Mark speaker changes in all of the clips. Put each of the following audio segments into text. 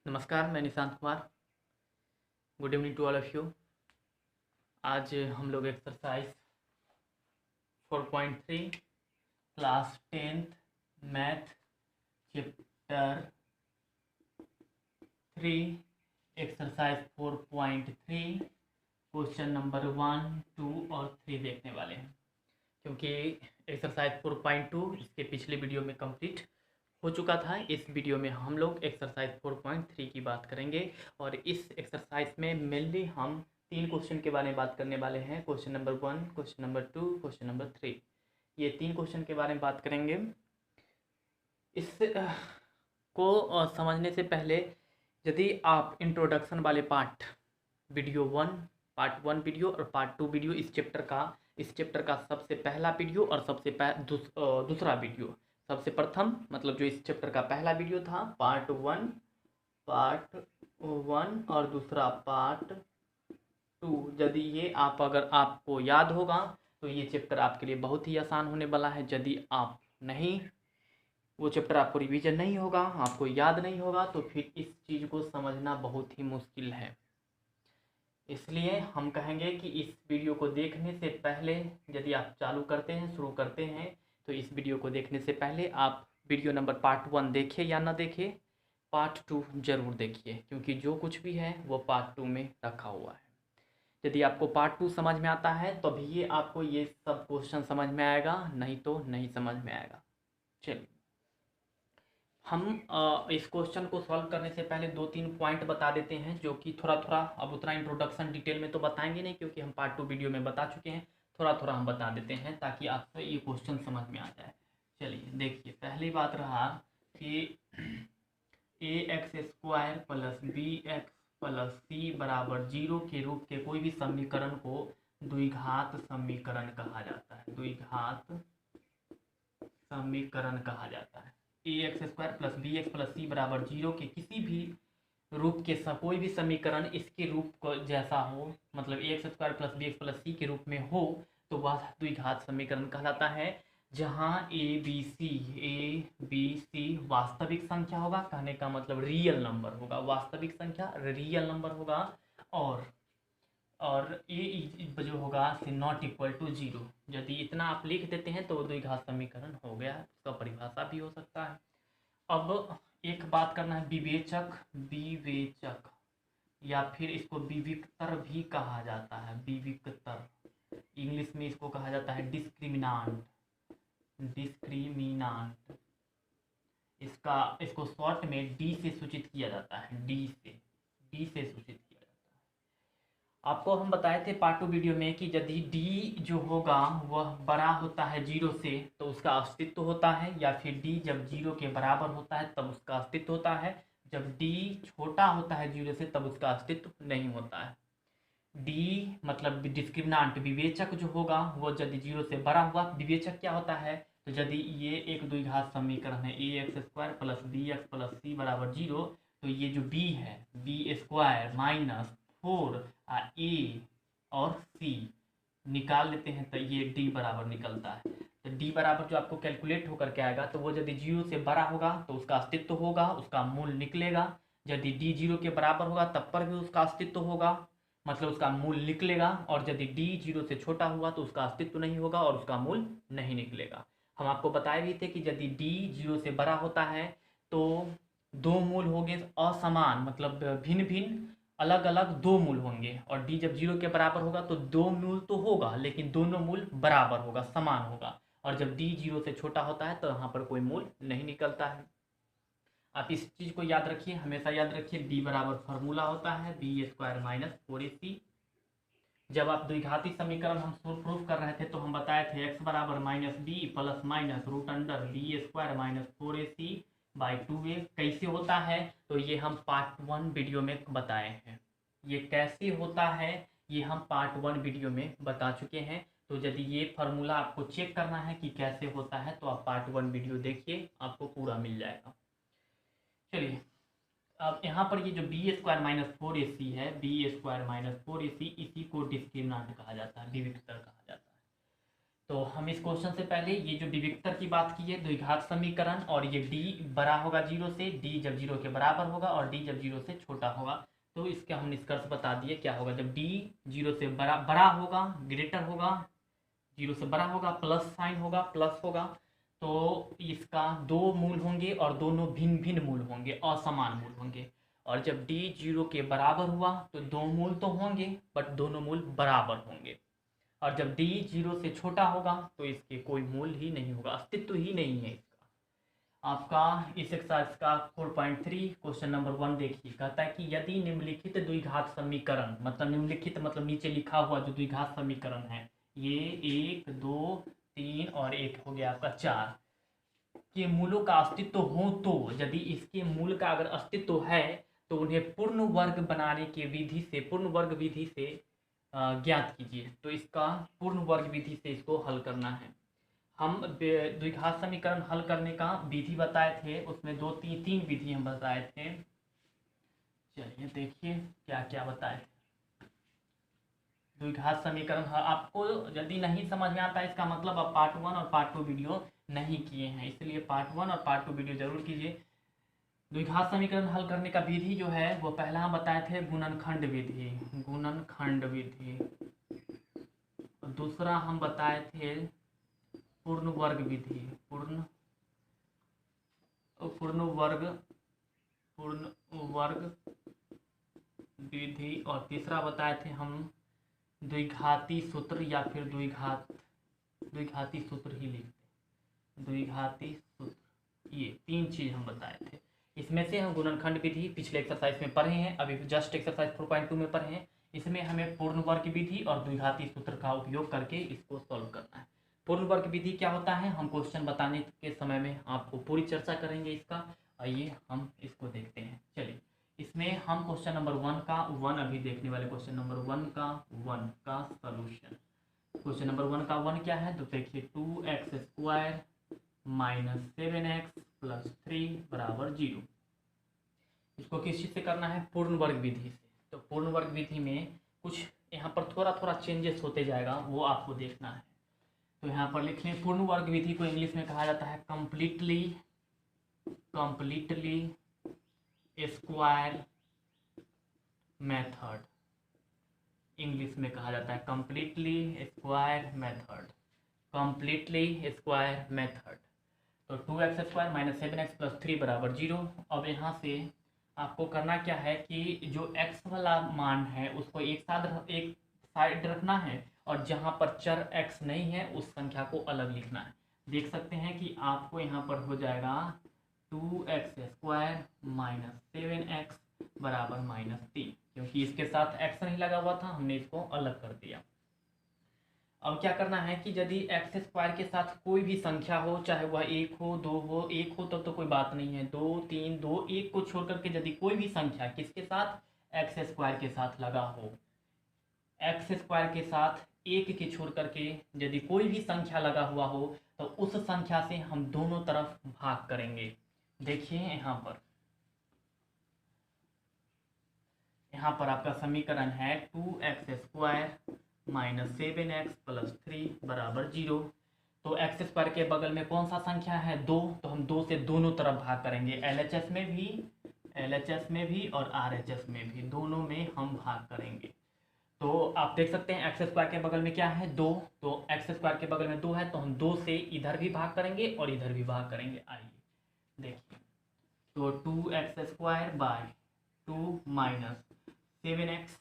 Speaker 1: नमस्कार, मैं Nishant Kumar. Good evening to all of you. आज हम लोग exercise 4.3 class 10th math chapter 3 exercise 4.3 question number 1, 2 और 3 देखने वाले हैं, क्योंकि एक्सरसाइज 4.2 इसके पिछले वीडियो में कंप्लीट हो चुका था। इस वीडियो में हम लोग एक्सरसाइज 4.3 की बात करेंगे और इस एक्सरसाइज में मेनली हम 3 क्वेश्चन के बारे में बात करने वाले हैं। Question number 1, question number 2, question number 3, ये 3 क्वेश्चन के बारे में बात करेंगे। इस को समझने से पहले यदि आप इंट्रोडक्शन वाले वीडियो 1 पार्ट 1 वीडियो और पार्ट 2 वीडियो इस चैप्टर का सबसे पहला वीडियो और दूसरा वीडियो, सबसे प्रथम मतलब जो इस चैप्टर का पहला वीडियो था पार्ट 1 और दूसरा पार्ट 2, यदि ये अगर आपको याद होगा तो ये चैप्टर आपके लिए बहुत ही आसान होने वाला है। यदि आप नहीं, वो चैप्टर आपको रिवीजन नहीं होगा, आपको याद नहीं होगा, तो फिर इस चीज़ को समझना बहुत ही मुश्किल है। इसलिए हम कहेंगे कि इस वीडियो को देखने से पहले यदि आप शुरू करते हैं तो इस वीडियो को देखने से पहले आप वीडियो नंबर पार्ट 1 देखिए या ना देखिए, पार्ट 2 जरूर देखिए, क्योंकि जो कुछ भी है वो पार्ट 2 में रखा हुआ है। यदि आपको पार्ट 2 समझ में आता है तभी ये आपको ये सब क्वेश्चन समझ में आएगा, नहीं तो नहीं समझ में आएगा। चलिए, हम इस क्वेश्चन को सॉल्व करने से पहले 2-3 पॉइंट बता देते हैं, जो कि थोड़ा थोड़ा, अब उतना इंट्रोडक्शन डिटेल में तो बताएंगे नहीं क्योंकि हम पार्ट 2 वीडियो में बता चुके हैं, थोड़ा थोड़ा हम बता देते हैं ताकि आपको ये क्वेश्चन समझ में आ जाए। चलिए देखिए, पहली बात रहा कि ax² plus bx plus c बराबर 0 के रूप के कोई भी समीकरण को द्विघात समीकरण कहा जाता है। द्विघात समीकरण कहा जाता है। ax² plus bx plus c बराबर 0 के किसी भी रूप के कोई भी समीकरण इसके रूप को जैसा हो, मतलब ax² plus bx plus c के रूप में हो, तो वह द्विघात समीकरण कहलाता है। जहाँ a b c वास्तविक संख्या होगा, कहने का मतलब रियल नंबर होगा, वास्तविक संख्या रियल नंबर होगा, और ए जो होगा से नॉट इक्वल टू 0। यदि इतना आप लिख देते हैं तो वो द्विघात समीकरण हो गया। इसका परिभाषा भी हो सकता है। अब एक बात करना है, विवेचक या फिर इसको विविक्तर भी कहा जाता है। विविक्तर, इंग्लिश में इसको कहा जाता है डिस्क्रिमिनांट। इसको शॉर्ट में डी से सूचित किया जाता है। डी से सूचित किया जाता है। आपको हम बताए थे पार्ट 2 वीडियो में कि यदि डी जो होगा वह बड़ा होता है 0 से तो उसका अस्तित्व होता है, या फिर डी जब 0 के बराबर होता है तब उसका अस्तित्व होता है। जब डी छोटा होता है 0 से तब उसका अस्तित्व नहीं होता है। डी मतलब डिस्क्रिमिनांट, विवेचक जो होगा वो यदि 0 से बड़ा हुआ, विवेचक क्या होता है, तो यदि ये एक द्विघात समीकरण है ax² plus bx plus c बराबर 0, तो ये जो b है, b² माइनस 4 a और c निकाल लेते हैं तो ये d बराबर निकलता है। तो d बराबर जो आपको कैलकुलेट होकर के आएगा, तो वो यदि 0 से बड़ा होगा तो उसका अस्तित्व होगा, उसका मूल निकलेगा। यदि d 0 के बराबर होगा तब पर भी उसका अस्तित्व होगा, मतलब उसका मूल निकलेगा। और यदि d 0 से छोटा हुआ तो उसका अस्तित्व नहीं होगा और उसका मूल नहीं निकलेगा। हम आपको बताए भी थे कि यदि d 0 से बड़ा होता है तो दो मूल होंगे असमान, मतलब भिन्न भिन्न अलग अलग दो मूल होंगे, और d जब 0 के बराबर होगा तो दो मूल तो होगा लेकिन दोनों मूल बराबर होगा, समान होगा। और जब d 0 से छोटा होता है तो यहाँ पर कोई मूल नहीं निकलता है। आप इस चीज़ को याद रखिए, हमेशा याद रखिए, d बराबर फार्मूला होता है b² माइनस 4ac। जब आप द्विघाती समीकरण हम प्रूफ कर रहे थे तो हम बताए थे x बराबर minus B plus minus root under b² minus 4ac by 2a। कैसे होता है तो ये हम पार्ट 1 वीडियो में बताए हैं। ये कैसे होता है ये हम पार्ट 1 वीडियो में बता चुके हैं। तो यदि ये फार्मूला आपको चेक करना है कि कैसे होता है तो आप पार्ट 1 वीडियो देखिए, आपको पूरा मिल जाएगा। चलिए, अब यहाँ पर ये जो b² माइनस 4ac है, b² माइनस 4ac, इसी को डिस्क्रिमिनांट कहा जाता है, विविक्तर कहा जाता है। तो हम इस क्वेश्चन से पहले ये जो विविक्तर की बात की है द्विघात समीकरण, और ये डी बड़ा होगा जीरो से, डी जब जीरो के बराबर होगा और डी जब जीरो से छोटा होगा, तो इसके हम निष्कर्ष बता दिए क्या होगा। जब डी जीरो से बड़ा होगा, ग्रेटर होगा, जीरो से बड़ा होगा, प्लस साइन होगा, प्लस होगा, तो इसका दो मूल होंगे और दोनों भिन्न भिन्न मूल होंगे, असमान मूल होंगे। और जब डी जीरो के बराबर हुआ तो दो मूल तो होंगे बट दोनों मूल बराबर होंगे। और जब डी जीरो से छोटा होगा तो इसके कोई मूल ही नहीं होगा, अस्तित्व ही नहीं है इसका। आपका इस एक्सरसाइज का 4.3 क्वेश्चन नंबर 1 देखिए, कहता है कि यदि निम्नलिखित द्विघात समीकरण, मतलब निम्नलिखित मतलब नीचे लिखा हुआ जो द्विघात समीकरण है, ये 1 2 3 और एक हो गया आपका 4 के मूलों का अस्तित्व हो, तो यदि इसके मूल का अगर अस्तित्व है तो उन्हें पूर्ण वर्ग बनाने की विधि से, पूर्ण वर्ग विधि से ज्ञात कीजिए। तो इसका पूर्ण वर्ग विधि से इसको हल करना है। हम द्विघात समीकरण हल करने का विधि बताए थे, उसमें तीन विधि हम बताए थे। चलिए देखिए क्या क्या बताए थे। द्विघात समीकरण आपको यदि नहीं समझ में आता इसका मतलब आप पार्ट 1 और पार्ट 2 वीडियो नहीं किए हैं, इसलिए पार्ट 1 और पार्ट 2 वीडियो जरूर कीजिए। द्विघात समीकरण हल करने का विधि जो है वो पहला हम बताए थे गुणनखंड विधि, गुणनखंड विधि। दूसरा हम बताए थे पूर्ण वर्ग विधि, पूर्ण वर्ग विधि। और तीसरा बताए थे हम द्विघाती सूत्र, या फिर द्विघाती सूत्र ही लिखते, द्विघाती सूत्र। ये तीन चीज हम बताए थे। इसमें से हम गुणनखंड विधि पिछले एक्सरसाइज में पढ़े हैं, अभी जस्ट एक्सरसाइज 4.2 में पढ़े हैं। इसमें हमें पूर्ण वर्ग विधि और द्विघाती सूत्र का उपयोग करके इसको सॉल्व करना है। पूर्ण वर्ग विधि क्या होता है हम क्वेश्चन बताने के समय में आपको पूरी चर्चा करेंगे इसका। आइए हम इसको देखते हैं। चलिए इसमें हम क्वेश्चन नंबर 1 अभी देखने वाले, क्वेश्चन नंबर 1 का सॉल्यूशन। क्वेश्चन नंबर 1 का 1 क्या है तो देखिए 2x² माइनस 7x प्लस 3 बराबर 0। इसको किस चीज़ से करना है, पूर्ण वर्ग विधि से। तो पूर्ण वर्ग विधि में कुछ यहाँ पर थोड़ा थोड़ा चेंजेस होते जाएगा, वो आपको देखना है। तो यहाँ पर लिख लें, पूर्ण वर्ग विधि को इंग्लिश में कहा जाता है कंप्लीटली स्क्वायर मेथड। इंग्लिश में कहा जाता है completely square method, completely square method. तो 2x² माइनस 7x प्लस 3 बराबर 0। अब यहाँ से आपको करना क्या है कि जो x वाला मान है उसको एक साइड रखना है, और जहाँ पर चर x नहीं है उस संख्या को अलग लिखना है। देख सकते हैं कि आपको यहाँ पर हो जाएगा 2x² माइनस 7x बराबर -3, क्योंकि इसके साथ x नहीं लगा हुआ था, हमने इसको अलग कर दिया। अब क्या करना है कि यदि x² के साथ कोई भी संख्या हो, चाहे वह 1 हो 2 हो, 1 हो तब तो कोई बात नहीं है, 2 3 2 1 को छोड़ करके यदि कोई भी संख्या किसके साथ, x² के साथ लगा हो, x² के साथ 1 के छोड़ करके यदि कोई भी संख्या लगा हुआ हो तो उस संख्या से हम दोनों तरफ भाग करेंगे। देखिए यहाँ पर आपका समीकरण है 2x² माइनस 7x प्लस 3 बराबर 0। तो x² के बगल में कौन सा संख्या है, 2, तो हम 2 से दोनों तरफ भाग करेंगे, LHS में भी और RHS में भी, दोनों में हम भाग करेंगे। तो आप देख सकते हैं x² के बगल में क्या है, 2, तो x² के बगल में 2 है तो हम 2 से इधर भी भाग करेंगे और इधर भी भाग करेंगे। आइए देखिए, तो 2x² बाय 2 माइनस 7x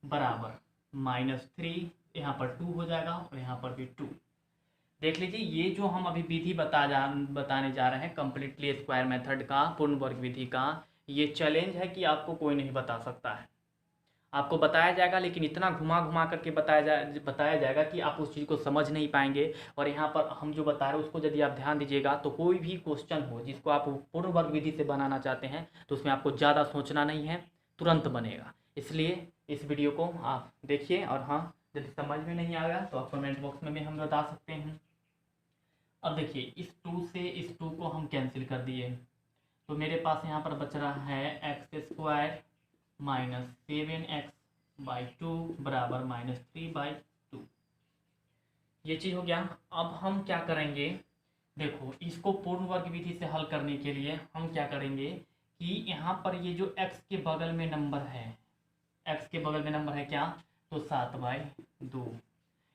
Speaker 1: बराबर -3, यहाँ पर 2 हो जाएगा और यहाँ पर भी 2। देख लीजिए ये जो हम अभी विधि बताने जा रहे हैं कंप्लीटली स्क्वायर मेथड का, पूर्ण वर्ग विधि का, ये चैलेंज है कि आपको कोई नहीं बता सकता है। आपको बताया जाएगा लेकिन इतना घुमा घुमा करके बताया जाएगा कि आप उस चीज़ को समझ नहीं पाएंगे। और यहाँ पर हम जो बता रहे हैं उसको यदि आप ध्यान दीजिएगा तो कोई भी क्वेश्चन हो जिसको आप पूर्ण वर्ग विधि से बनाना चाहते हैं तो उसमें आपको ज़्यादा सोचना नहीं है, तुरंत बनेगा। इसलिए इस वीडियो को आप देखिए, और हाँ यदि समझ में नहीं आएगा तो आप कमेंट बॉक्स में भी हम बता सकते हैं। अब देखिए इस 2 से इस 2 को हम कैंसिल कर दिए, तो मेरे पास यहाँ पर बच रहा है x² माइनस 7x बाई 2 बराबर -3/2। ये चीज़ हो गया। अब हम क्या करेंगे, देखो इसको पूर्ण वर्ग विधि से हल करने के लिए हम क्या करेंगे कि यहाँ पर ये जो x के बगल में नंबर है, x के बगल में नंबर है क्या, तो 7/2,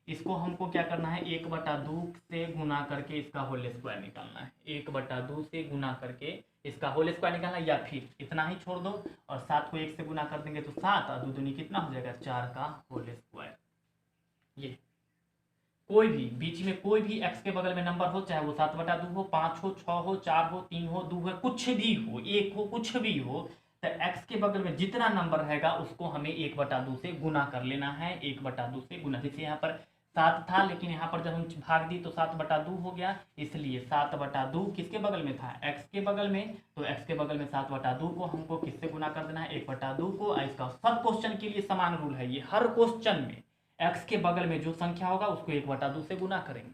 Speaker 1: इसको हमको क्या करना है, 1/2 से गुना करके इसका होल स्क्वायर निकालना है। 1/2 से गुना करके इसका होल स्क्वायर निकालना है, या फिर इतना ही छोड़ दो और 7 को 1 से गुना कर देंगे तो 7 और 2 दूनी कितना हो जाएगा, 4 का होल स्क्वायर। ये कोई भी बीच में कोई भी x के बगल में नंबर हो, चाहे वो 7/2 हो, 5 हो, 6 हो, 4 हो, 3 हो, 2 हो, कुछ भी हो, 1 हो, कुछ भी हो, तो x के बगल में जितना नंबर रहेगा उसको हमें 1/2 से गुना कर लेना है। 1/2 से गुना, जैसे यहाँ पर 7 था लेकिन यहाँ पर जब हम भाग दी तो 7/2 हो गया, इसलिए 7/2 किसके बगल में था, x के बगल में, तो x के बगल में 7/2 को हमको किससे गुना कर देना है, 1/2 को। इसका सब क्वेश्चन के लिए समान रूल है, ये हर क्वेश्चन में x के बगल में जो संख्या होगा उसको 1/2 से गुना करेंगे।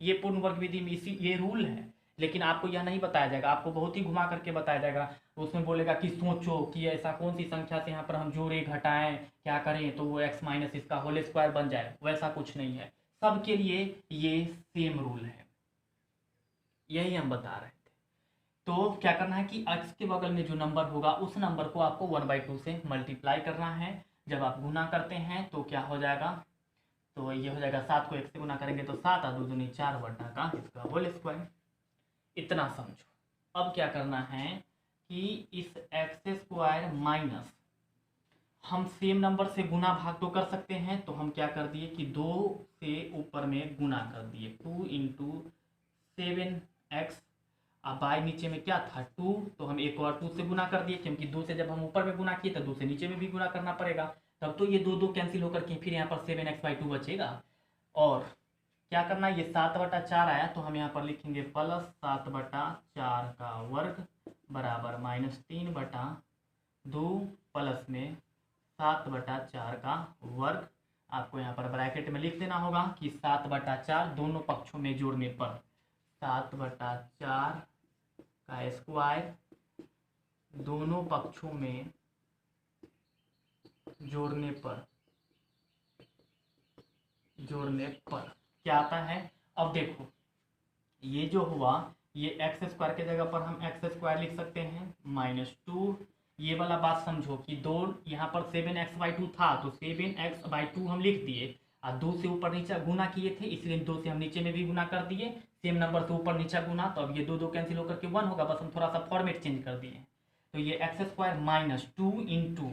Speaker 1: ये पूर्ण वर्ग विधि में इसी ये रूल है, लेकिन आपको यह नहीं बताया जाएगा, आपको बहुत ही घुमा करके बताया जाएगा। उसमें बोलेगा कि सोचो कि ऐसा कौन सी संख्या से यहाँ पर हम जोड़े घटाएं क्या करें तो वो x माइनस इसका होल स्क्वायर बन जाए, वैसा कुछ नहीं है। सबके लिए ये सेम रूल है, यही हम बता रहे थे। तो क्या करना है कि x के बगल में जो नंबर होगा उस नंबर को आपको 1/2 से मल्टीप्लाई करना है। जब आप गुना करते हैं तो क्या हो जाएगा, तो ये हो जाएगा 7 को 1 से गुना करेंगे तो 7 और 2 दूनी 4 बटा का इसका होल स्क्वायर। इतना समझो। अब क्या करना है कि इस एक्स स्क्वायर माइनस, हम सेम नंबर से गुना भाग तो कर सकते हैं, तो हम क्या कर दिए कि 2 से ऊपर में गुना कर दिए, 2 इंटू 7x। अब बाई नीचे में क्या था 2, तो हम एक और 2 से गुना कर दिए, क्योंकि 2 से जब हम ऊपर में गुना किए तो 2 से नीचे में भी गुना करना पड़ेगा, तब तो ये 2 कैंसिल होकर के फिर यहाँ पर 7x/2 बचेगा। और क्या करना है, ये 7/4 आया तो हम यहाँ पर लिखेंगे प्लस 7/4 का वर्ग बराबर -3/2 प्लस में 7/4 का वर्ग। आपको यहाँ पर ब्रैकेट में लिख देना होगा कि 7/4 दोनों पक्षों में जोड़ने पर 7/4 का स्क्वायर दोनों पक्षों में जोड़ने पर क्या आता है। अब देखो ये जो हुआ, ये एक्स स्क्वायर के जगह पर हम एक्स स्क्वायर लिख सकते हैं -2। ये वाला बात समझो कि दो यहाँ पर 7x/2 था तो 7x/2 हम लिख दिए, और 2 से ऊपर नीचे गुना किए थे इसलिए 2 से हम नीचे में भी गुना कर दिए, सेम नंबर से ऊपर नीचे गुना, तो अब ये 2 कैंसिल होकर के 1 होगा, बस हम थोड़ा सा फॉर्मेट चेंज कर दिए। तो ये x² माइनस 2 इंटू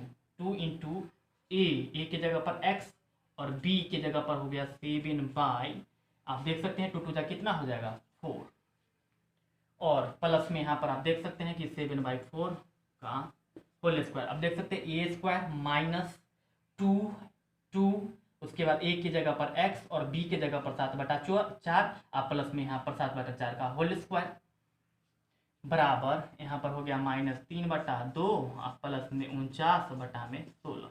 Speaker 1: ए के जगह पर x और b के जगह पर हो गया 7/, आप देख सकते हैं 2 2 जा कितना हो जाएगा 4, और प्लस में यहाँ पर आप देख सकते हैं कि 7/4 का होल स्क्वायर। अब देख सकते हैं a² माइनस 2 उसके बाद a की जगह पर x और b के जगह पर 7/4, आप प्लस में यहाँ पर 7/4 का होल स्क्वायर बराबर यहाँ पर हो गया -3/2 और प्लस में 49/16।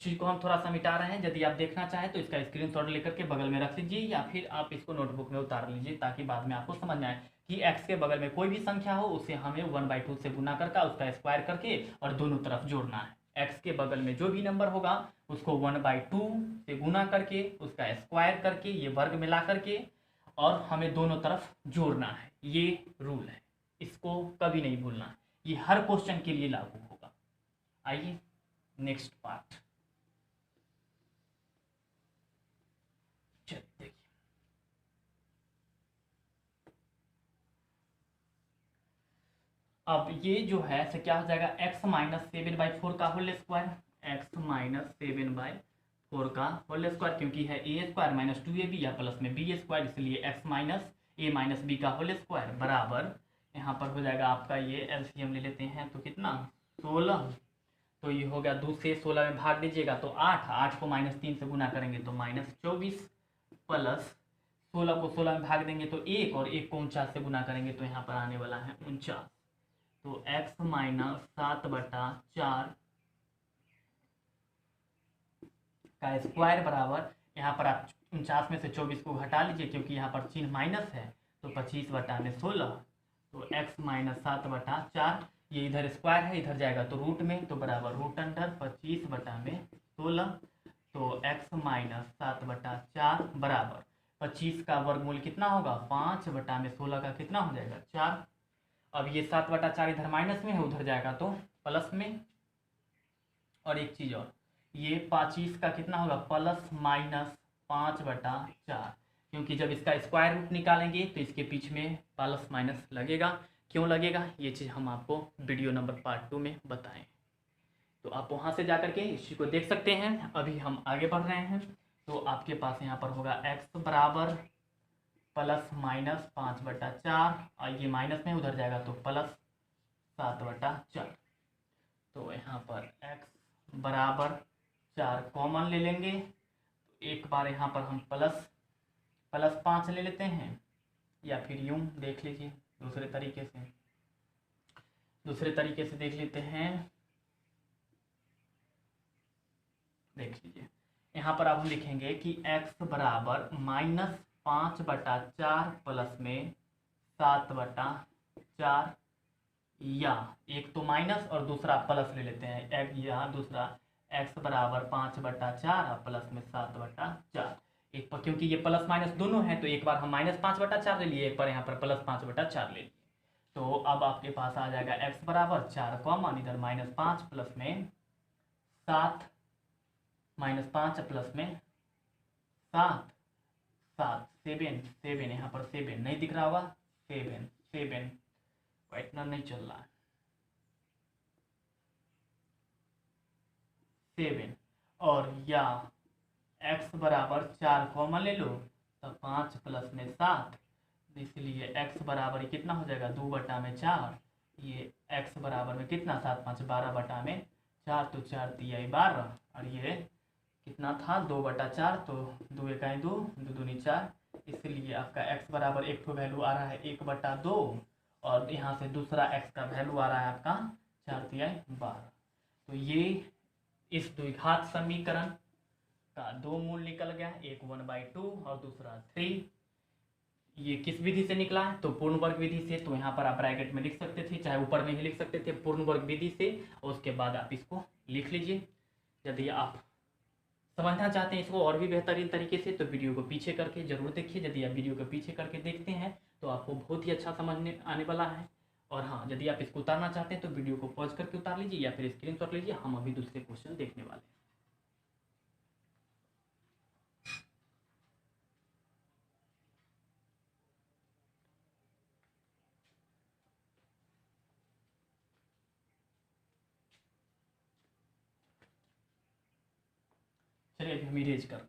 Speaker 1: चीज को हम थोड़ा सा मिटा रहे हैं, यदि आप देखना चाहें तो इसका स्क्रीनशॉट लेकर के बगल में रख लीजिए, या फिर आप इसको नोटबुक में उतार लीजिए ताकि बाद में आपको समझ में आए कि x के बगल में कोई भी संख्या हो उसे हमें 1/2 से गुना करके उसका स्क्वायर करके और दोनों तरफ जोड़ना है। x के बगल में जो भी नंबर होगा उसको 1/2 से गुना करके उसका स्क्वायर करके ये वर्ग मिला करके और हमें दोनों तरफ जोड़ना है। ये रूल है, इसको कभी नहीं भूलना है, ये हर क्वेश्चन के लिए लागू होगा। आइए नेक्स्ट पार्ट देखिए। अब ये जो है से क्या हो जाएगा, x - 7/4 का होल स्क्वायर, x - 7/4 का होल स्क्वायर, क्योंकि है a² - 2ab या प्लस में b² इसलिए x - a - b का होल स्क्वायर बराबर यहाँ पर हो जाएगा आपका, ये एलसीएम ले लेते हैं तो कितना 16, तो ये हो गया 2 से 16 में भाग दीजिएगा तो 8 को -3 से गुना करेंगे तो -24 प्लस 16 को 16 में भाग देंगे तो 1 और 1 को 49 से गुना करेंगे तो यहाँ पर आने वाला है 49। तो x - 7/4 का स्क्वायर बराबर यहाँ पर आप 49 में से 24 को घटा लीजिए क्योंकि यहाँ पर चिन्ह माइनस है, तो 25/16, तो x - 7/4 ये इधर स्क्वायर है इधर जाएगा तो रूट में, तो बराबर √25/16 तो x माइनस 7/4 बराबर 25 का वर्गमूल कितना होगा 5/16 का कितना हो जाएगा 4। अब ये 7/4 इधर माइनस में है, उधर जाएगा तो प्लस में। और एक चीज़ और, ये 25 का कितना होगा प्लस माइनस 5/4, क्योंकि जब इसका स्क्वायर रूट निकालेंगे तो इसके बीच में प्लस माइनस लगेगा। क्यों लगेगा ये चीज़ हम आपको वीडियो नंबर पार्ट 2 में बताएं, तो आप वहाँ से जा करके इसी को देख सकते हैं। अभी हम आगे बढ़ रहे हैं, तो आपके पास यहाँ पर होगा x बराबर प्लस माइनस 5/4, और ये माइनस में उधर जाएगा तो प्लस 7/4। तो यहाँ पर x बराबर 4 कॉमन ले लेंगे, तो एक बार यहाँ पर हम प्लस 5 ले लेते हैं, या फिर यूं देख लीजिए दूसरे तरीके से देख लेते हैं। देख लीजिए यहाँ पर अब हम लिखेंगे कि x बराबर माइनस 5/4 प्लस में 7/4, या एक तो माइनस और दूसरा प्लस ले लेते हैं, या दूसरा x बराबर 5/4 प्लस में 7/4। एक पर क्योंकि ये प्लस माइनस दोनों है, तो एक बार हम माइनस 5/4 ले लिए, एक बार यहाँ पर प्लस 5/4 ले लिए। तो अब आपके पास आ जाएगा x बराबर 4 कॉमन, इधर -5 प्लस में 7, -5 प्लस में 7, 7 यहाँ पर 7 नहीं दिख रहा होगा, 7 व्हाइटनर नहीं चल रहा है, 7। और या x बराबर 4 कॉमन ले लो, तो 5 प्लस में 7, इसलिए x बराबर कितना हो जाएगा 2/4। ये x बराबर में कितना 7 5 12/4, तो 4 तिया 12, और ये कितना था 2/4, तो 2 1 2, 2 दूनी 4, इसलिए आपका x बराबर एक तो वैल्यू आ रहा है 1/2, और यहाँ से दूसरा x का वैल्यू आ रहा है आपका 4 तिया 12। तो ये इस द्विघात समीकरण का दो मूल निकल गया, एक 1/2 और दूसरा 3। ये किस विधि से निकला है, तो पूर्ण वर्ग विधि से। तो यहाँ पर आप ब्रैकेट में लिख सकते थे, चाहे ऊपर में ही लिख सकते थे पूर्ण वर्ग विधि से, और उसके बाद आप इसको लिख लीजिए। यदि आप समझना चाहते हैं इसको और भी बेहतरीन तरीके से, तो वीडियो को पीछे करके जरूर देखिए। यदि आप वीडियो को पीछे करके देखते हैं तो आपको बहुत ही अच्छा समझने आने वाला है। और हाँ, यदि आप इसको उतारना चाहते हैं तो वीडियो को पॉज करके उतार लीजिए, या फिर स्क्रीनशॉट लीजिए। हम अभी दूसरे क्वेश्चन देखने वाले हैं। चलिए अभी हम इरेज कर रहे हैं।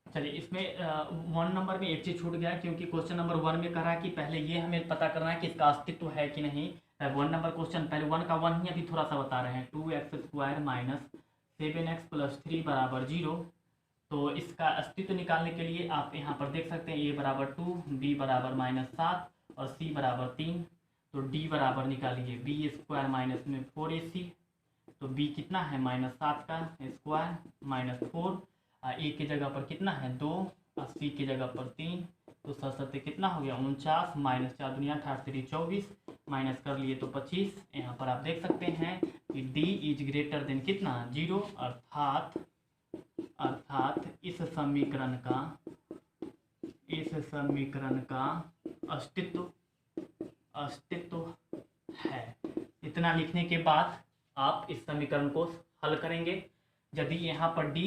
Speaker 1: चलिए इसमें 1 नंबर में एक चीज़ छूट गया, क्योंकि क्वेश्चन नंबर 1 में कह रहा है कि पहले ये हमें पता करना है कि इसका अस्तित्व है कि नहीं। 1 नंबर क्वेश्चन पहले 1 का 1 ही अभी थोड़ा सा बता रहे हैं। 2x² माइनस 7x प्लस 3 बराबर 0। तो इसका अस्तित्व निकालने के लिए आप यहाँ पर देख सकते हैं a बराबर 2, b बराबर -7 और c बराबर 3। तो d बराबर निकालिए b² माइनस में 4ac, तो b कितना है -7 का स्क्वायर माइनस 4, a की जगह पर कितना है 2 और c की जगह पर 3, तो 7 कितना हो गया 49, -4 दूनी 8 3 24, माइनस कर लिए तो 25। यहाँ पर आप देख सकते हैं कि d इज ग्रेटर देन कितना 0, अर्थात इस समीकरण का अस्तित्व है। इतना लिखने के बाद आप इस समीकरण को हल करेंगे। यदि यहाँ पर d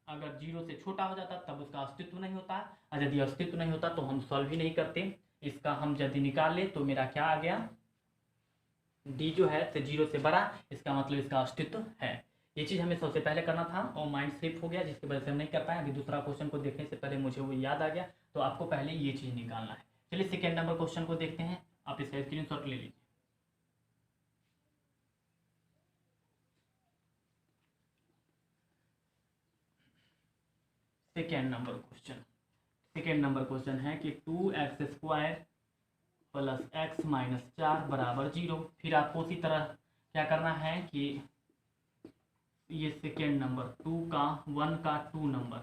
Speaker 1: अगर 0 से छोटा हो जाता तब उसका अस्तित्व नहीं होता, और यदि अस्तित्व नहीं होता तो हम सॉल्व ही नहीं करते। इसका हम यदि निकाल ले तो मेरा क्या आ गया, d जो है 0 से बड़ा, इसका मतलब इसका अस्तित्व है। ये चीज़ हमें सबसे पहले करना था और माइंड स्लिप हो गया, जिसकी वजह से हम नहीं कर पाए। अभी दूसरा क्वेश्चन को देखने से पहले मुझे वो याद आ गया, तो आपको पहले ये चीज़ निकालना है। चलिए सेकेंड नंबर क्वेश्चन को देखते हैं, आप इसका स्क्रीनशॉट ले लीजिए। सेकेंड नंबर क्वेश्चन है कि 2x² प्लस एक्स माइनस 4 बराबर 0। फिर आपको उसी तरह क्या करना है कि ये सेकेंड नंबर 2 का 1 का 2 number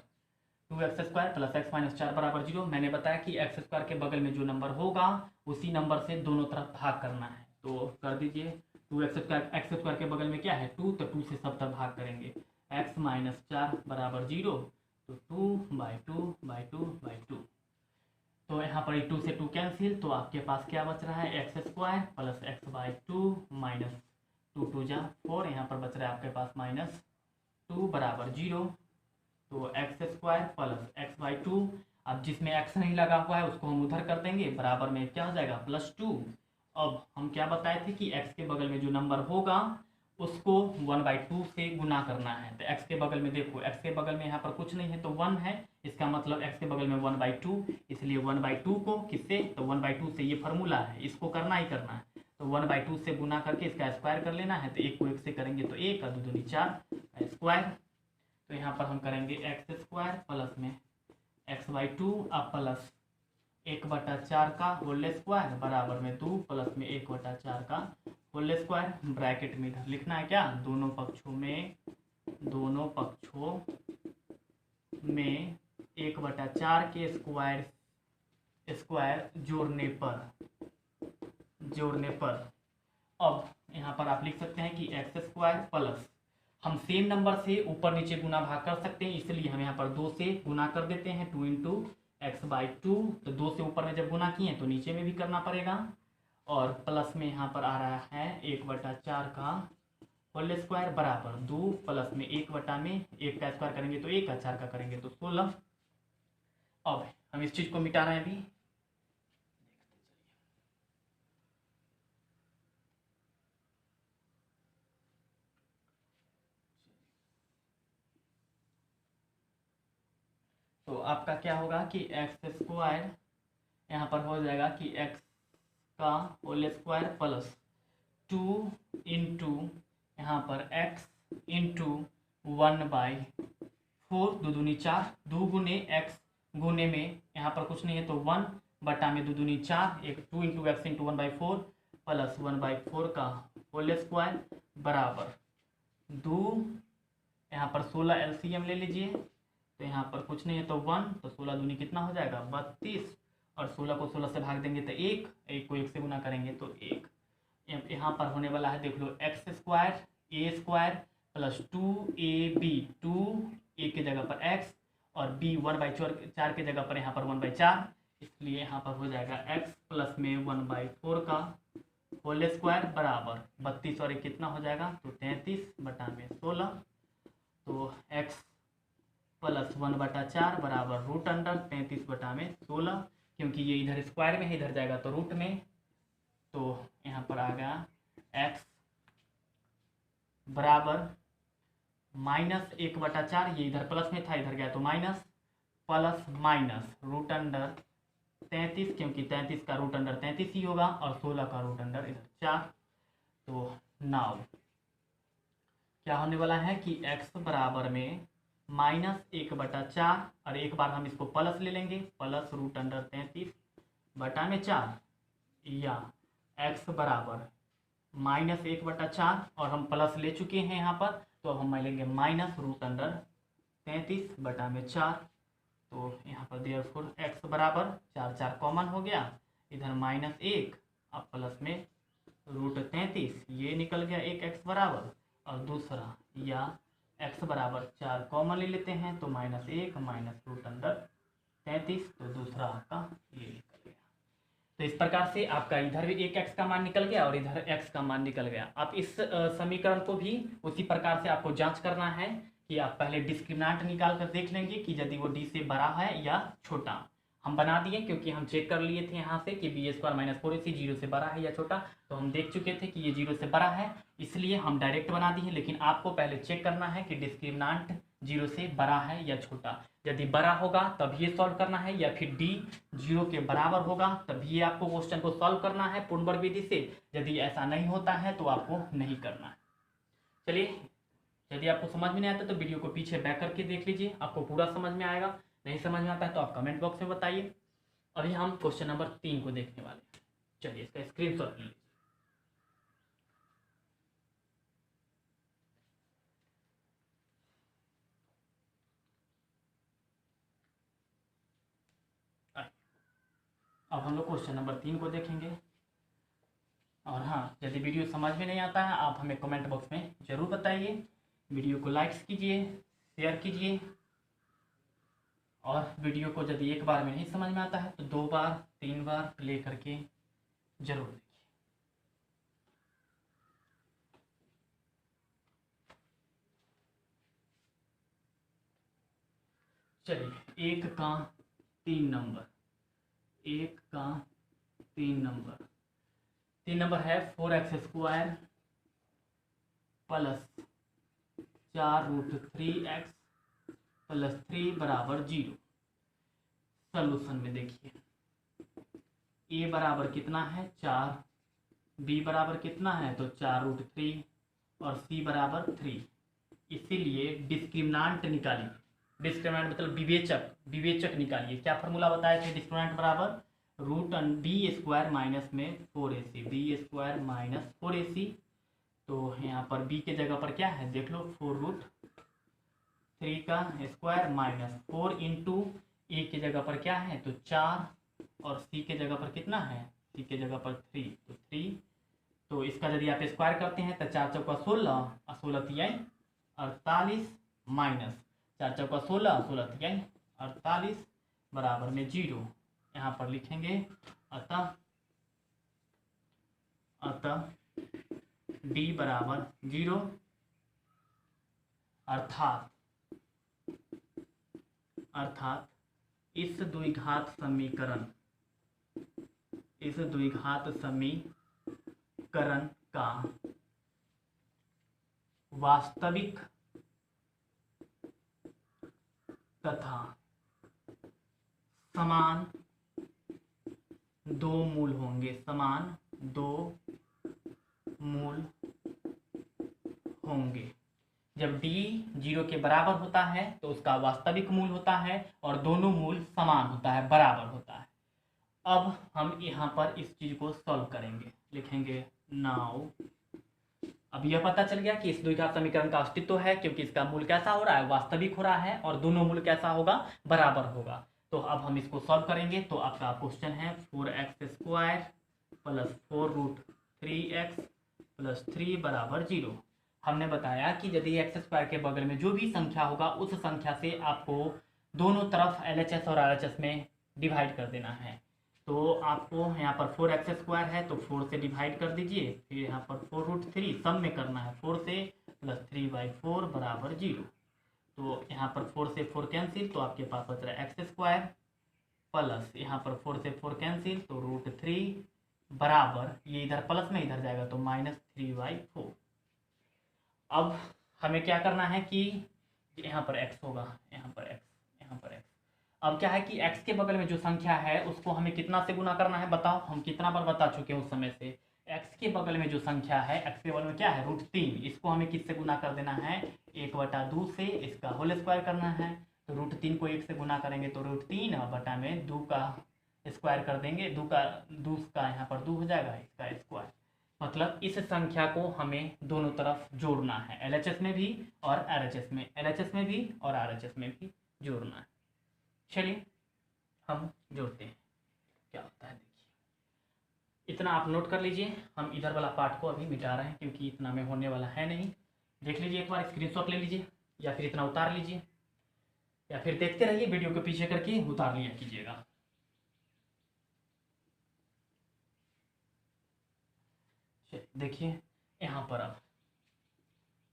Speaker 1: 2x² plus x minus 4 बराबर 0। मैंने बताया कि x² के बगल में जो नंबर होगा उसी नंबर से दोनों तरफ भाग करना है, तो कर दीजिए। 2x² के बगल में क्या है 2, तो 2 से सब तरफ भाग करेंगे। x माइनस 4 बराबर 0, तो 2/2/2/2। तो यहाँ पर 2 से 2 कैंसिल, तो आपके पास क्या बच रहा है x² प्लस x/2 माइनस 2 जा 4। यहाँ पर बच रहा है आपके पास -2 बराबर 0। तो x² प्लस x/2, अब जिसमें x नहीं लगा हुआ है उसको हम उधर कर देंगे, बराबर में क्या हो जाएगा +2। अब हम क्या बताए थे कि x के बगल में जो नंबर होगा उसको 1/2 से गुना करना है। तो x के बगल में देखो, x के बगल में यहाँ पर कुछ नहीं है तो 1 है, इसका मतलब x के बगल में 1/2, इसलिए 1/2 को किससे, तो 1/2 से, ये फार्मूला है, इसको करना ही करना है। तो 1/2 से गुना करके इसका स्क्वायर कर लेना है, तो 1 को 1 से करेंगे तो 1 और 2 दूनी 4 स्क्वायर। तो यहाँ पर हम करेंगे x² प्लस में x/2 अब प्लस 1/4 का होल स्क्वायर बराबर में 2 प्लस में 1/4 का होल स्क्वायर। ब्रैकेट में इधर लिखना है क्या, दोनों पक्षों में 1/4 के स्क्वायर जोड़ने पर अब यहाँ पर आप लिख सकते हैं कि x² प्लस, हम सेम नंबर से ऊपर नीचे गुना भाग कर सकते हैं, इसलिए हम यहाँ पर 2 से गुना कर देते हैं। 2 × x/2, तो 2 से ऊपर में जब गुना किए तो नीचे में भी करना पड़ेगा, और प्लस में यहाँ पर आ रहा है 1/4 का होल स्क्वायर बराबर 2 प्लस में 1 का स्क्वायर करेंगे तो 1 का, 4 का करेंगे तो 16। अब हम इस चीज को मिटा रहे हैं अभी। तो आपका क्या होगा कि x² यहाँ पर हो जाएगा कि x का होल स्क्वायर प्लस 2 इंटू यहाँ पर x इंटू 1/4, 2 दूनी 4, 2 गुने x गुने में यहाँ पर कुछ नहीं है तो 1 बटा में 2 दूनी 4, एक 2 इंटू एक्स इंटू 1/4 प्लस 1/4 का होल स्क्वायर बराबर 2, यहाँ पर 16 एलसीएम ले लीजिए, तो यहाँ पर कुछ नहीं है तो 1, तो 16 दूनी कितना हो जाएगा 32, और 16 को 16 से भाग देंगे तो 1, 1 को 1 से गुना करेंगे तो 1। यहाँ पर होने वाला है देख लो x² प्लस 2ab, 2a की जगह पर x और b 1/4 की जगह पर यहाँ पर 1/4, इसलिए यहाँ पर हो जाएगा x प्लस में 1/4 का होल स्क्वायर बराबर 32 और 1 कितना हो जाएगा तो 33 बटा में 16। तो x प्लस 1/4 बराबर √33 बटा में 16, क्योंकि ये इधर स्क्वायर में है इधर जाएगा तो रूट में, तो यहाँ पर आ गया x बराबर -1/4, ये इधर प्लस में था इधर गया तो माइनस, प्लस माइनस √33, क्योंकि 33 का √33 ही होगा और 16 का √4 इधर 4। तो नाउ क्या होने वाला है कि x बराबर में -1/4, और एक बार हम इसको प्लस ले लेंगे, प्लस √33 बटा में 4, या x बराबर -1/4 और हम प्लस ले चुके हैं यहाँ पर, तो अब हम लेंगे -√33 बटा में 4। तो यहाँ पर देयरफॉर x बराबर 4 4 कॉमन हो गया, इधर -1 अब प्लस में √33, ये निकल गया एक x बराबर, और दूसरा या x बराबर 4 कॉमन ले लेते हैं तो -1 -√33, तो दूसरा आपका ये निकल गया। तो इस प्रकार से आपका इधर भी एक x का मान निकल गया और इधर x का मान निकल गया। आप इस समीकरण को भी उसी प्रकार से आपको जांच करना है कि आप पहले डिस्क्रिमिनेंट निकाल कर देख लेंगे कि यदि वो d से बड़ा है या छोटा। हम बना दिए क्योंकि हम चेक कर लिए थे यहाँ से कि b² - 4ac 0 से बड़ा है या छोटा, तो हम देख चुके थे कि ये 0 से बड़ा है, इसलिए हम डायरेक्ट बना दिए। लेकिन आपको पहले चेक करना है कि डिस्क्रिमिनेंट 0 से बड़ा है या छोटा। यदि बड़ा होगा तब ये सॉल्व करना है, या फिर d 0 के बराबर होगा तब ये आपको क्वेश्चन को सॉल्व करना है पूर्ण वर्ग विधि से। यदि ऐसा नहीं होता है तो आपको नहीं करना है। चलिए, यदि आपको समझ में नहीं आता तो वीडियो को पीछे बैक करके देख लीजिए, आपको पूरा समझ में आएगा। नहीं समझ में आता है तो आप कमेंट बॉक्स में बताइए। अभी हम क्वेश्चन नंबर 3 को देखने वाले हैं। चलिए इसका स्क्रीनशॉट ले लीजिए। अब हम लोग क्वेश्चन नंबर 3 को देखेंगे। और हाँ, यदि वीडियो समझ में नहीं आता है आप हमें कमेंट बॉक्स में ज़रूर बताइए। वीडियो को लाइक्स कीजिए, शेयर कीजिए, और वीडियो को यदि एक बार में नहीं समझ में आता है तो 2 बार 3 बार प्ले करके ज़रूर देखिए। चलिए, 1 का 3 नंबर, 1 का 3 नंबर, 3 नंबर है 4x² प्लस 4√3x प्लस 3 बराबर 0। सॉल्यूशन में देखिए, a बराबर कितना है 4, b बराबर कितना है तो 4√3 और c बराबर 3। इसीलिए डिस्क्रिमिनांट निकालिए। डिस्क्रिमिनांट मतलब विवेचक, विवेचक निकालिए। क्या फॉर्मूला बताए थे? डिस्क्रिमिनांट बराबर √b² माइनस में 4ac, b² माइनस 4ac। तो यहाँ पर b के जगह पर क्या है देख लो, 4√3 का स्क्वायर माइनस 4 इंटू a के जगह पर क्या है तो 4, और c के जगह पर कितना है, c के जगह पर 3 तो 3। तो इसका यदि आप स्क्वायर करते हैं तो 4 चौका 16 और 16 तिहाई 48 माइनस 4 चौका 16 16 तिहाई 48 बराबर में 0 यहाँ पर लिखेंगे। अतः d बराबर 0, अर्थात इस द्विघात समीकरण का वास्तविक तथा समान 2 मूल होंगे, समान 2 मूल होंगे। जब d 0 के बराबर होता है तो उसका वास्तविक मूल होता है और दोनों मूल समान होता है, बराबर होता है। अब हम यहाँ पर इस चीज को सॉल्व करेंगे, लिखेंगे नाउ। अब यह पता चल गया कि इस द्विघात समीकरण का अस्तित्व है क्योंकि इसका मूल कैसा हो रहा है, वास्तविक हो रहा है, और दोनों मूल कैसा होगा, बराबर होगा। तो अब हम इसको सॉल्व करेंगे। तो आपका क्वेश्चन है 4x² प्लस 4√3x प्लस 3 बराबर 0। हमने बताया कि यदि x² के बगल में जो भी संख्या होगा उस संख्या से आपको दोनों तरफ LHS और RHS में डिवाइड कर देना है। तो आपको यहाँ पर 4x² है तो 4 से डिवाइड कर दीजिए, फिर यहाँ पर 4√3 सब में करना है 4 से, प्लस 3/4 बराबर 0। तो यहाँ पर 4 से 4 कैंसिल तो आपके पास बच रहा है x² प्लस यहाँ पर 4 से 4 कैंसिल तो √3 बराबर, ये इधर प्लस में इधर जाएगा तो -3/4। अब हमें क्या करना है कि यहाँ पर x होगा, यहाँ पर x, यहाँ पर x। अब क्या है कि x के बगल में जो संख्या है उसको हमें कितना से गुना करना है बताओ। हम कितना बार बता चुके हैं उस समय से। x के बगल में जो संख्या है, x के बगल में क्या है √3, इसको हमें किससे गुना कर देना है 1/2 से, इसका होल स्क्वायर करना है। तो √3 को 1 से गुना करेंगे तो √3 और बटा में 2 का स्क्वायर कर देंगे, 2 का यहाँ पर 2 हो जाएगा, इसका स्क्वायर। मतलब इस संख्या को हमें दोनों तरफ जोड़ना है, LHS में भी और RHS में, LHS में भी और RHS में भी जोड़ना है। चलिए हम जोड़ते हैं, क्या होता है देखिए। इतना आप नोट कर लीजिए, हम इधर वाला पार्ट को अभी मिटा रहे हैं क्योंकि इतना में होने वाला है नहीं। देख लीजिए एक बार, स्क्रीनशॉट ले लीजिए या फिर इतना उतार लीजिए, या फिर देखते रहिए वीडियो को पीछे करके उतार लिया कीजिएगा। देखिए यहाँ पर अब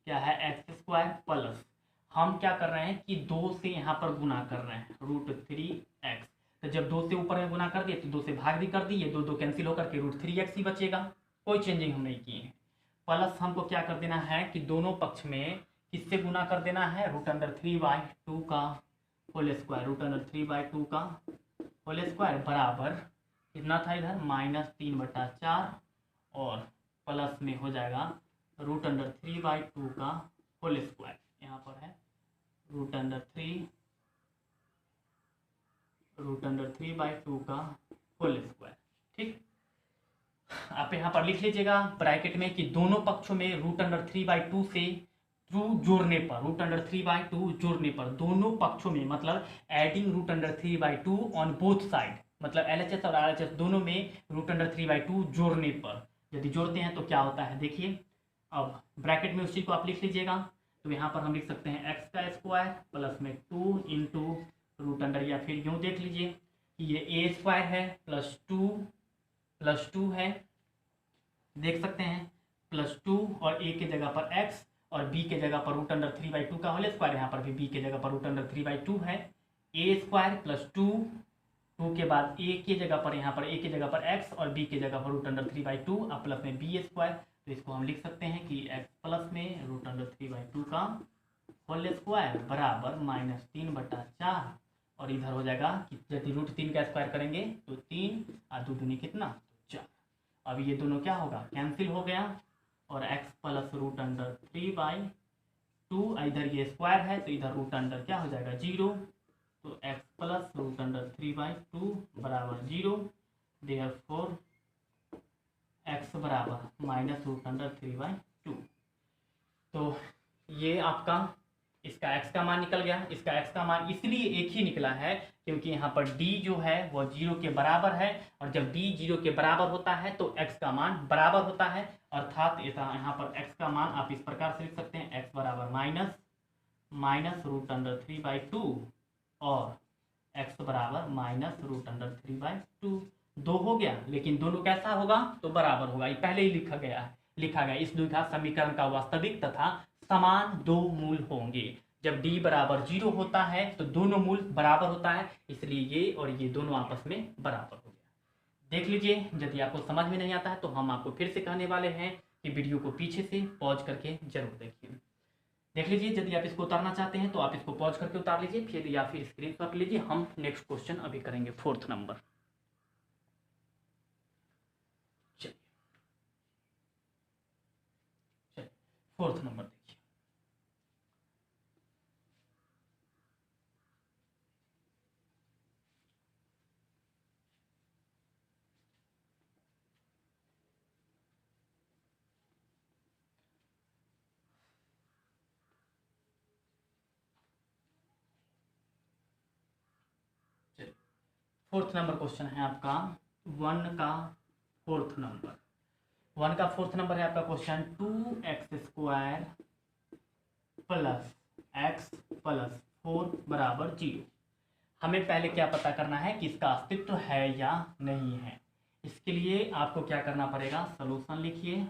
Speaker 1: क्या है x² प्लस, हम क्या कर रहे हैं कि 2 से यहाँ पर गुना कर रहे हैं √3x। तो जब 2 से ऊपर में गुना कर दिए तो 2 से भाग भी कर दिए, 2 कैंसिल होकर के √3x ही बचेगा, कोई चेंजिंग हम नहीं किए हैं। प्लस हमको क्या कर देना है कि दोनों पक्ष में किससे गुना कर देना है, √3/2 का होल स्क्वायर, √3/2 का होल स्क्वायर बराबर कितना था इधर -3/4 और प्लस में हो जाएगा √3/2 का होल स्क्वायर। यहाँ पर है √3/2 का होल स्क्वायर। ठीक, आप यहाँ पर लिख लीजिएगा ब्रैकेट में कि दोनों पक्षों में √3/2 से टू जोड़ने पर √3/2 जोड़ने पर दोनों पक्षों में, मतलब एडिंग √3/2 ऑन बोथ साइड, मतलब LHS और RHS दोनों में √3/2 जोड़ने पर यदि जोड़ते हैं तो क्या होता है देखिए। अब ब्रैकेट में उस चीज़ को आप लिख लीजिएगा, तो यहाँ पर हम लिख सकते हैं x का स्क्वायर प्लस में 2 इंटू √, या फिर यूँ देख लीजिए कि ये a² है प्लस 2 है, देख सकते हैं +2 और a के जगह पर x और b के जगह पर √3/2 का होल स्क्वायर, यहाँ पर भी b के जगह पर √3/2 है, a² प्लस 2 के बाद a के जगह पर, यहाँ पर a के जगह पर x और b के जगह पर √3/2 और प्लस में b², तो इसको हम लिख सकते हैं कि x प्लस में √3/2 का होल स्क्वायर बराबर -3/4, और इधर हो जाएगा कि यदि √3 का स्क्वायर करेंगे तो 3 और 2 दूनी कितना 4। अब ये दोनों क्या होगा, कैंसिल हो गया, और x प्लस √3/2, इधर ये स्क्वायर है तो इधर √, क्या हो जाएगा 0, तो x प्लस √3/2 बराबर 0, देयरफॉर x बराबर -√3/2। तो ये आपका इसका x का मान निकल गया। इसका x का मान इसलिए एक ही निकला है क्योंकि यहाँ पर d जो है वह 0 के बराबर है, और जब d 0 के बराबर होता है तो x का मान बराबर होता है, अर्थात यहाँ पर x का मान आप इस प्रकार से लिख सकते हैं, x बराबर -√3/2 और x बराबर -√3/2। 2 हो गया, लेकिन दोनों कैसा होगा तो बराबर होगा, ये पहले ही लिखा गया इस द्विघात समीकरण का वास्तविक तथा समान 2 मूल होंगे। जब d बराबर 0 होता है तो दोनों मूल बराबर होता है, इसलिए ये और ये दोनों आपस में बराबर हो गया। देख लीजिए, यदि आपको समझ में नहीं आता है तो हम आपको फिर से कहने वाले हैं कि वीडियो को पीछे से पॉज करके जरूर देखिए। देख लीजिए, यदि आप इसको उतारना चाहते हैं तो आप इसको पॉज करके उतार लीजिए, फिर या फिर स्क्रीनशॉट लीजिए। हम नेक्स्ट क्वेश्चन अभी करेंगे 4th नंबर। चलिए 4th नंबर देखिए। चलिए 4th नंबर क्वेश्चन है आपका 1 का 4th नंबर। 1 का 4th नंबर है आपका question, 2x² plus x plus 4 बराबर 0। हमें पहले क्या पता करना है कि इसका अस्तित्व है या नहीं है। इसके लिए आपको क्या करना पड़ेगा, सॉल्यूशन लिखिए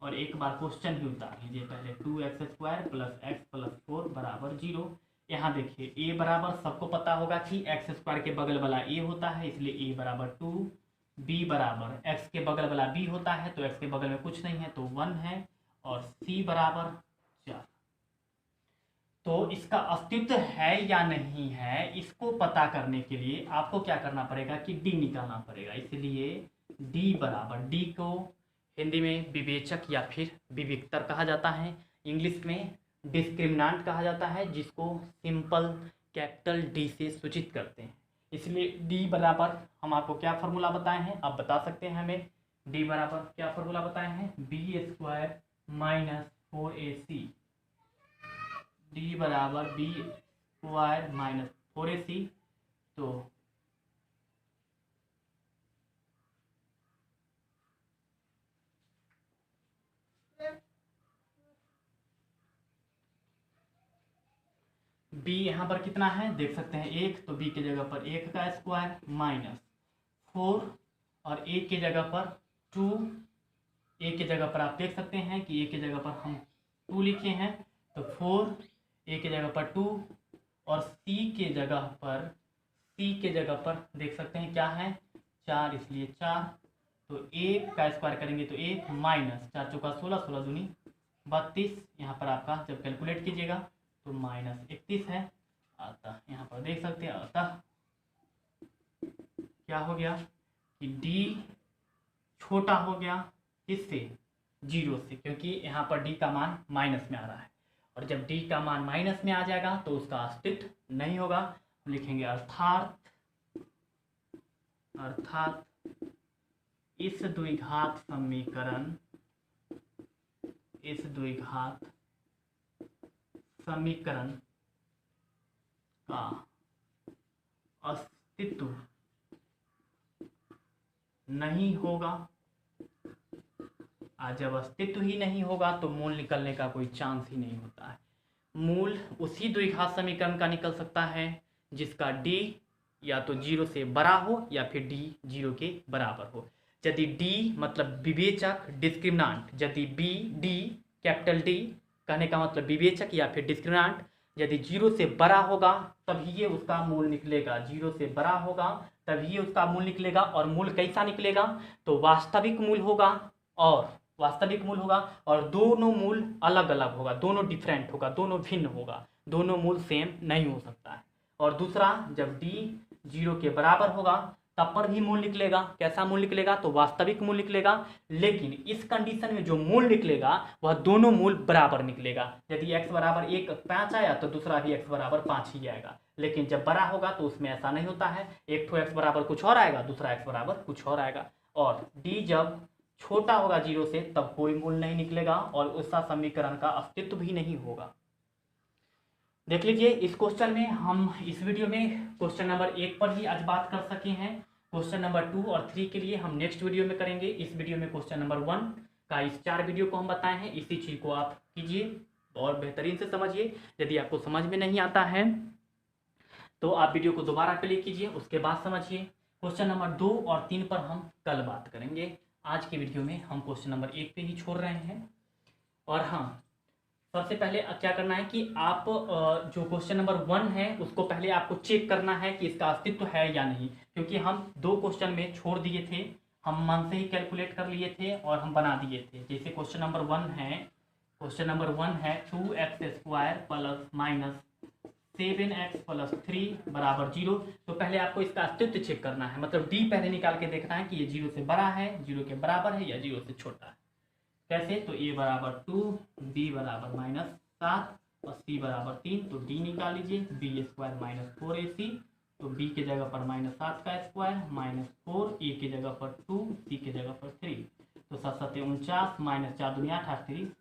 Speaker 1: और एक बार क्वेश्चन ही उतार लीजिए। पहले 2x² प्लस x प्लस 4 बराबर 0। यहाँ देखिए a बराबर सबको पता होगा कि x² के बगल वाला a होता है, इसलिए a बराबर 2, b बराबर x के बगल वाला b होता है तो x के बगल में कुछ नहीं है तो 1 है, और c बराबर 4। तो इसका अस्तित्व है या नहीं है इसको पता करने के लिए आपको क्या करना पड़ेगा कि d निकालना पड़ेगा। इसलिए d बराबर, d को हिंदी में विवेचक या फिर विविक्तर कहा जाता है, इंग्लिश में डिस्क्रिमिनांट कहा जाता है, जिसको सिंपल कैपिटल D से सूचित करते हैं। इसलिए d बराबर हम आपको क्या फार्मूला बताए हैं, आप बता सकते हैं हमें। d बराबर क्या फार्मूला बताए हैं, b² माइनस 4ac, d बराबर b² माइनस 4ac। तो b यहाँ पर कितना है देख सकते हैं 1, तो b के जगह पर 1 का स्क्वायर माइनस 4, और a के जगह पर 2, a के जगह पर आप देख सकते हैं कि a के जगह पर हम 2 लिखे हैं, तो 4, a के जगह पर 2, और c के जगह पर देख सकते हैं क्या है 4, इसलिए 4, तो 1 का स्क्वायर करेंगे तो 1 माइनस 4 चौका 16, 16 दूनी 32, यहाँ पर आपका जब कैलकुलेट कीजिएगा तो -31 है। अतः यहाँ पर देख सकते हैं, अतः क्या हो गया कि d छोटा हो गया इससे 0 से, क्योंकि यहाँ पर d का मान माइनस में आ रहा है, और जब d का मान माइनस में आ जाएगा तो उसका अस्तित्व नहीं होगा। हम लिखेंगे अर्थात इस द्विघात समीकरण का अस्तित्व नहीं होगा। जब अस्तित्व ही नहीं होगा तो मूल निकलने का कोई चांस ही नहीं होता है। मूल उसी द्विघात समीकरण का निकल सकता है जिसका d या तो 0 से बड़ा हो या फिर d 0 के बराबर हो। यदि d मतलब विवेचक डिस्क्रिमिनांट, यदि d कैपिटल D कहने का मतलब विवेचक या फिर डिस्क्रिमिनांट यदि 0 से बड़ा होगा तभी ये उसका मूल निकलेगा। 0 से बड़ा होगा तभी उसका मूल निकलेगा। और मूल कैसा निकलेगा? तो वास्तविक मूल होगा और दोनों मूल अलग अलग होगा, दोनों डिफरेंट होगा, दोनों भिन्न होगा, दोनों मूल सेम नहीं हो सकता है। और दूसरा, जब d 0 के बराबर होगा तब पर भी मूल निकलेगा। कैसा मूल निकलेगा? तो वास्तविक मूल निकलेगा। लेकिन इस कंडीशन में जो मूल निकलेगा वह दोनों मूल बराबर निकलेगा। यदि x बराबर 1 5 आया तो दूसरा भी x बराबर 5 ही आएगा। लेकिन जब बड़ा होगा तो उसमें ऐसा नहीं होता है, एक तो x बराबर कुछ और आएगा, दूसरा x बराबर कुछ और आएगा। और d जब छोटा होगा 0 से तब कोई मूल नहीं निकलेगा और उसका समीकरण का अस्तित्व भी नहीं होगा। देख लीजिए, इस क्वेश्चन में हम इस वीडियो में क्वेश्चन नंबर 1 पर ही आज बात कर सके हैं। क्वेश्चन नंबर 2 और 3 के लिए हम नेक्स्ट वीडियो में करेंगे। इस वीडियो में क्वेश्चन नंबर 1 का इस 4 वीडियो को हम बताए हैं। इसी चीज़ को आप कीजिए और बेहतरीन से समझिए। यदि आपको समझ में नहीं आता है तो आप वीडियो को दोबारा प्ले कीजिए, उसके बाद समझिए। क्वेश्चन नंबर 2 और 3 पर हम कल बात करेंगे। आज की वीडियो में हम क्वेश्चन नंबर 1 पे ही छोड़ रहे हैं। और हाँ, सबसे पहले क्या करना है कि आप जो क्वेश्चन नंबर 1 है उसको पहले आपको चेक करना है कि इसका अस्तित्व है या नहीं, क्योंकि हम 2 क्वेश्चन में छोड़ दिए थे, हम मन से ही कैलकुलेट कर लिए थे और हम बना दिए थे। जैसे क्वेश्चन नंबर 1 है 2x² plus minus 7x plus 3 बराबर 0। तो पहले आपको इसका अस्तित्व चेक करना है, मतलब d पहले निकाल के देखना है कि ये 0 से बड़ा है, 0 के बराबर है या 0 से छोटा है। कैसे? तो a बराबर 2, b बराबर -7 और c बराबर 3। तो d निकाल लीजिए, b² माइनस 4ac। तो b के जगह पर -7 का स्क्वायर माइनस 4, a की जगह पर 2, c की जगह पर 3। तो 7 7 49 माइनस 4 दूनी 8 8 3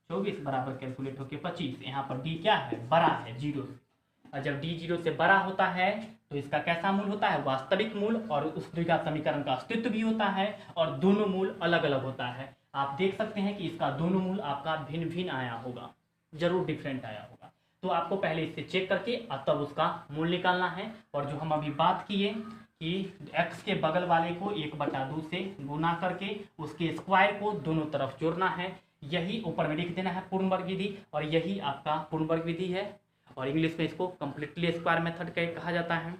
Speaker 1: 24 बराबर कैलकुलेट होके 25। यहाँ पर d क्या है? बड़ा है 0 से। और जब d 0 से बड़ा होता है तो इसका कैसा मूल होता है? वास्तविक मूल। और उस द्विघात समीकरण का अस्तित्व भी होता है और दोनों मूल अलग अलग होता है। आप देख सकते हैं कि इसका दोनों मूल आपका भिन्न भिन्न आया होगा, जरूर डिफरेंट आया होगा। तो आपको पहले इससे चेक करके तब उसका मूल निकालना है। और जो हम अभी बात किए कि x के बगल वाले को 1/2 से गुना करके उसके स्क्वायर को दोनों तरफ जोड़ना है, यही ऊपर में लिख देना है पूर्ण वर्ग विधि। और यही आपका पूर्ण वर्ग विधि है और इंग्लिश में इसको कंप्लीटली स्क्वायर मेथड कहा जाता है।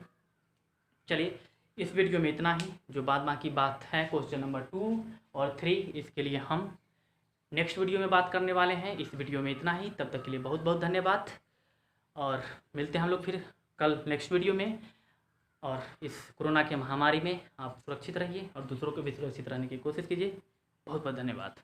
Speaker 1: चलिए, इस वीडियो में इतना ही। जो बाकी बात है क्वेश्चन नंबर 2 और 3, इसके लिए हम नेक्स्ट वीडियो में बात करने वाले हैं। इस वीडियो में इतना ही, तब तक के लिए बहुत बहुत धन्यवाद और मिलते हैं हम लोग फिर कल नेक्स्ट वीडियो में। और इस कोरोना के महामारी में आप सुरक्षित रहिए और दूसरों को भी सुरक्षित रहने की कोशिश कीजिए। बहुत बहुत धन्यवाद।